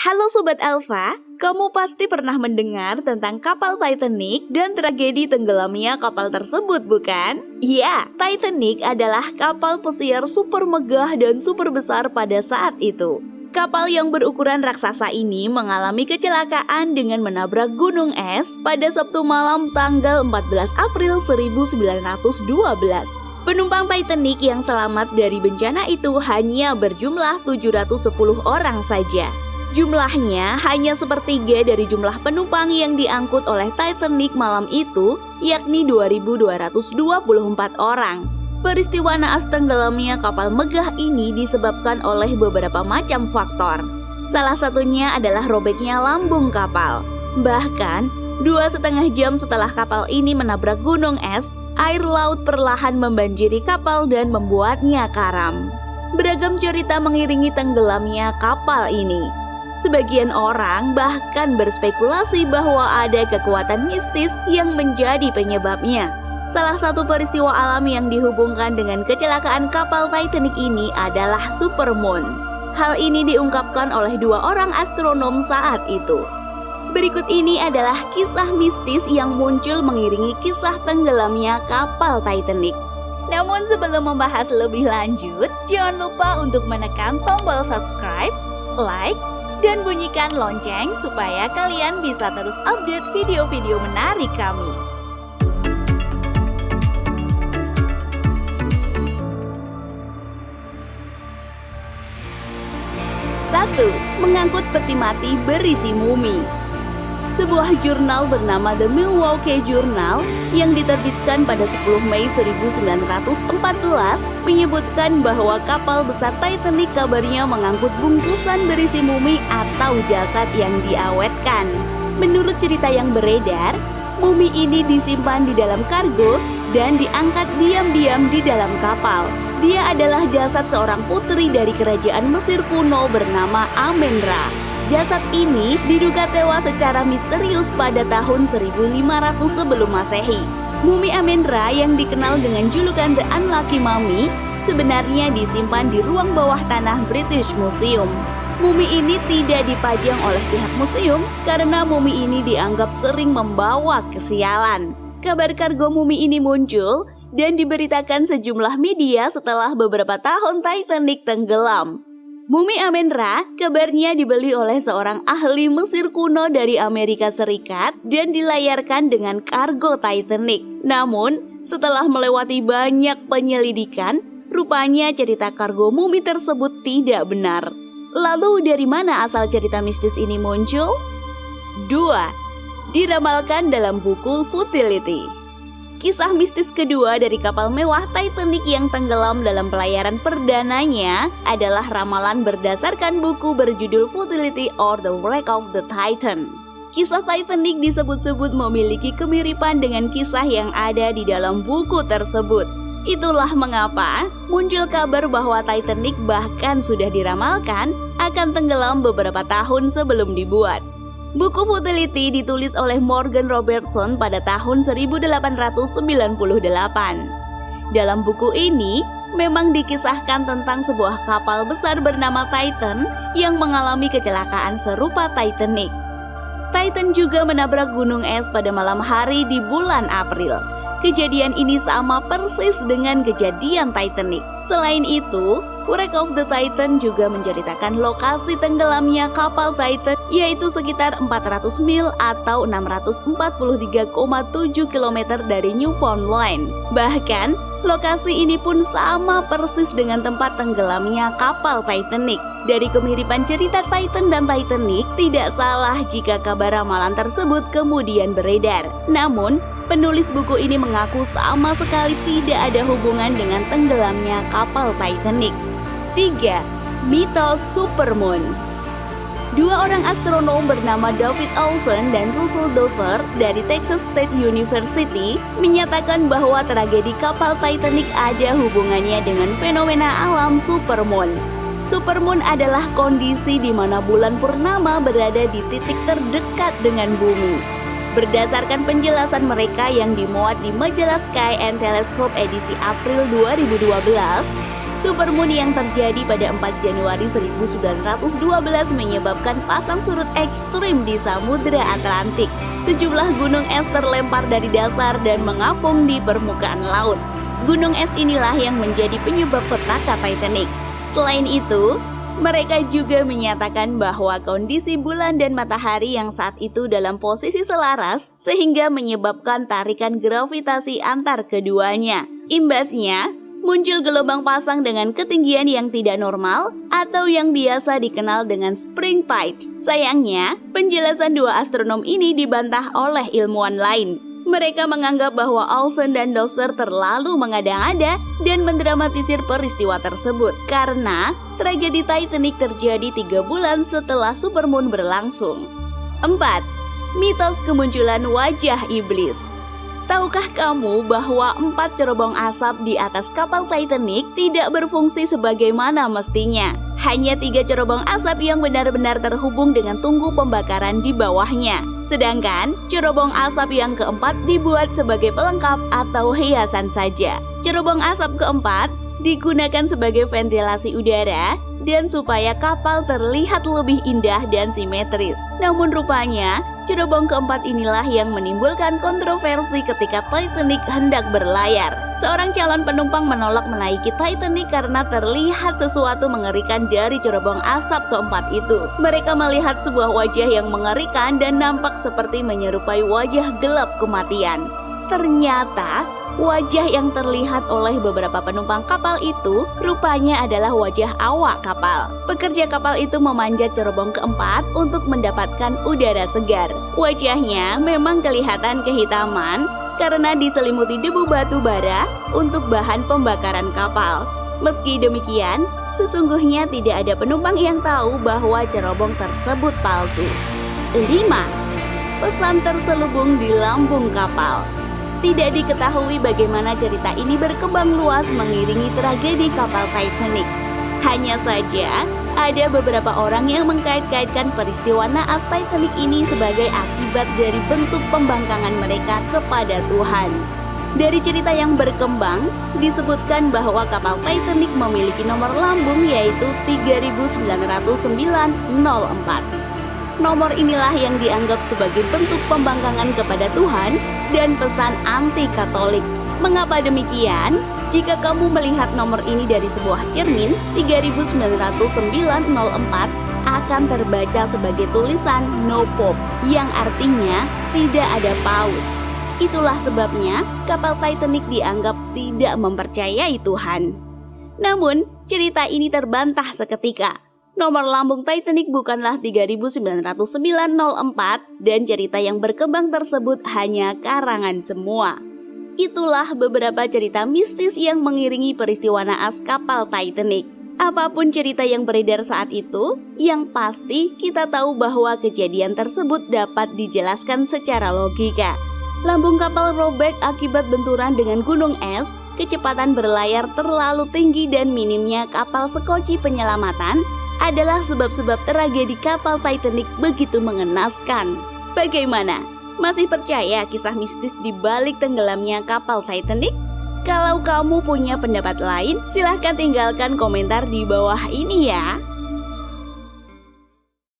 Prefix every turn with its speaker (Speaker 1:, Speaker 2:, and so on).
Speaker 1: Halo Sobat Alfa, kamu pasti pernah mendengar tentang kapal Titanic dan tragedi tenggelamnya kapal tersebut, bukan? Ya, Titanic adalah kapal pesiar super megah dan super besar pada saat itu. Kapal yang berukuran raksasa ini mengalami kecelakaan dengan menabrak gunung es pada Sabtu malam tanggal 14 April 1912. Penumpang Titanic yang selamat dari bencana itu hanya berjumlah 710 orang saja. Jumlahnya hanya sepertiga dari jumlah penumpang yang diangkut oleh Titanic malam itu, yakni 2.224 orang. Peristiwa naas tenggelamnya kapal megah ini disebabkan oleh beberapa macam faktor. Salah satunya adalah robeknya lambung kapal. Bahkan, 2,5 jam setelah kapal ini menabrak gunung es, air laut perlahan membanjiri kapal dan membuatnya karam. Beragam cerita mengiringi tenggelamnya kapal ini. Sebagian orang bahkan berspekulasi bahwa ada kekuatan mistis yang menjadi penyebabnya. Salah satu peristiwa alam yang dihubungkan dengan kecelakaan kapal Titanic ini adalah supermoon. Hal ini diungkapkan oleh 2 orang astronom saat itu. Berikut ini adalah kisah mistis yang muncul mengiringi kisah tenggelamnya kapal Titanic. Namun sebelum membahas lebih lanjut, jangan lupa untuk menekan tombol subscribe, like, dan bunyikan lonceng supaya kalian bisa terus update video-video menarik kami. 1. Mengangkut peti mati berisi mumi. Sebuah jurnal bernama The Milwaukee Journal yang diterbitkan pada 10 Mei 1914 menyebutkan bahwa kapal besar Titanic kabarnya mengangkut bungkusan berisi mumi atau jasad yang diawetkan. Menurut cerita yang beredar, mumi ini disimpan di dalam kargo dan diangkat diam-diam di dalam kapal. Dia adalah jasad seorang putri dari kerajaan Mesir kuno bernama Amenra. Jasad ini diduga tewas secara misterius pada tahun 1500 sebelum Masehi. Mumi Amenra yang dikenal dengan julukan The Unlucky Mummy sebenarnya disimpan di ruang bawah tanah British Museum. Mumi ini tidak dipajang oleh pihak museum karena mumi ini dianggap sering membawa kesialan. Kabar kargo mumi ini muncul dan diberitakan sejumlah media setelah beberapa tahun Titanic tenggelam. Mumi Amenra kabarnya dibeli oleh seorang ahli Mesir kuno dari Amerika Serikat dan dilayarkan dengan kargo Titanic. Namun, setelah melewati banyak penyelidikan, rupanya cerita kargo mumi tersebut tidak benar. Lalu dari mana asal cerita mistis ini muncul? 2. Diramalkan dalam buku Futility. Kisah mistis kedua dari kapal mewah Titanic yang tenggelam dalam pelayaran perdananya adalah ramalan berdasarkan buku berjudul Futility or the Wreck of the Titan. Kisah Titanic disebut-sebut memiliki kemiripan dengan kisah yang ada di dalam buku tersebut. Itulah mengapa muncul kabar bahwa Titanic bahkan sudah diramalkan akan tenggelam beberapa tahun sebelum dibuat. Buku Futility ditulis oleh Morgan Robertson pada tahun 1898. Dalam buku ini, memang dikisahkan tentang sebuah kapal besar bernama Titan yang mengalami kecelakaan serupa Titanic. Titan juga menabrak gunung es pada malam hari di bulan April. Kejadian ini sama persis dengan kejadian Titanic. Selain itu, Wreck of the Titan juga menceritakan lokasi tenggelamnya kapal Titan, yaitu sekitar 400 mil atau 643,7 km dari Newfoundland. Bahkan, lokasi ini pun sama persis dengan tempat tenggelamnya kapal Titanic. Dari kemiripan cerita Titan dan Titanic, tidak salah jika kabar ramalan tersebut kemudian beredar. Namun, penulis buku ini mengaku sama sekali tidak ada hubungan dengan tenggelamnya kapal Titanic. 3. Mitos Supermoon. 2 orang astronom bernama David Olson dan Russell Dozer dari Texas State University menyatakan bahwa tragedi kapal Titanic ada hubungannya dengan fenomena alam supermoon. Supermoon adalah kondisi di mana bulan purnama berada di titik terdekat dengan bumi. Berdasarkan penjelasan mereka yang dimuat di majalah Sky and Telescope edisi April 2012, Supermoon yang terjadi pada 4 Januari 1912 menyebabkan pasang surut ekstrim di Samudra Atlantik. Sejumlah gunung es terlempar dari dasar dan mengapung di permukaan laut. Gunung es inilah yang menjadi penyebab petaka Titanic. Selain itu, mereka juga menyatakan bahwa kondisi bulan dan matahari yang saat itu dalam posisi selaras sehingga menyebabkan tarikan gravitasi antar keduanya. Imbasnya, muncul gelombang pasang dengan ketinggian yang tidak normal atau yang biasa dikenal dengan spring tide. Sayangnya, penjelasan dua astronom ini dibantah oleh ilmuwan lain. Mereka menganggap bahwa Olsen dan Dowser terlalu mengada-ngada dan mendramatisir peristiwa tersebut karena tragedi Titanic terjadi 3 bulan setelah supermoon berlangsung. 4. Mitos kemunculan wajah iblis. Tahukah kamu bahwa 4 cerobong asap di atas kapal Titanic tidak berfungsi sebagaimana mestinya? Hanya 3 cerobong asap yang benar-benar terhubung dengan tungku pembakaran di bawahnya. Sedangkan cerobong asap yang keempat dibuat sebagai pelengkap atau hiasan saja. Cerobong asap keempat digunakan sebagai ventilasi udara dan supaya kapal terlihat lebih indah dan simetris. Namun rupanya, cerobong keempat inilah yang menimbulkan kontroversi ketika Titanic hendak berlayar. Seorang calon penumpang menolak menaiki Titanic karena terlihat sesuatu mengerikan dari cerobong asap keempat itu. Mereka melihat sebuah wajah yang mengerikan dan nampak seperti menyerupai wajah gelap kematian. Ternyata, wajah yang terlihat oleh beberapa penumpang kapal itu rupanya adalah wajah awak kapal. Pekerja kapal itu memanjat cerobong keempat untuk mendapatkan udara segar. Wajahnya memang kelihatan kehitaman karena diselimuti debu batu bara untuk bahan pembakaran kapal. Meski demikian, sesungguhnya tidak ada penumpang yang tahu bahwa cerobong tersebut palsu. 5. Pesan terselubung di lambung kapal. Tidak diketahui bagaimana cerita ini berkembang luas mengiringi tragedi kapal Titanic. Hanya saja, ada beberapa orang yang mengkait-kaitkan peristiwa naas Titanic ini sebagai akibat dari bentuk pembangkangan mereka kepada Tuhan. Dari cerita yang berkembang, disebutkan bahwa kapal Titanic memiliki nomor lambung yaitu 390904. Nomor inilah yang dianggap sebagai bentuk pembangkangan kepada Tuhan dan pesan anti-Katolik. Mengapa demikian? Jika kamu melihat nomor ini dari sebuah cermin, 390904 akan terbaca sebagai tulisan No Pope, yang artinya tidak ada paus. Itulah sebabnya kapal Titanic dianggap tidak mempercayai Tuhan. Namun, cerita ini terbantah seketika. Nomor lambung Titanic bukanlah 390904 dan cerita yang berkembang tersebut hanya karangan semua. Itulah beberapa cerita mistis yang mengiringi peristiwa naas kapal Titanic. Apapun cerita yang beredar saat itu, yang pasti kita tahu bahwa kejadian tersebut dapat dijelaskan secara logika. Lambung kapal robek akibat benturan dengan gunung es, kecepatan berlayar terlalu tinggi dan minimnya kapal sekoci penyelamatan adalah sebab-sebab tragedi kapal Titanic begitu mengenaskan. Bagaimana? Masih percaya kisah mistis di balik tenggelamnya kapal Titanic? Kalau kamu punya pendapat lain, silahkan tinggalkan komentar di bawah ini ya.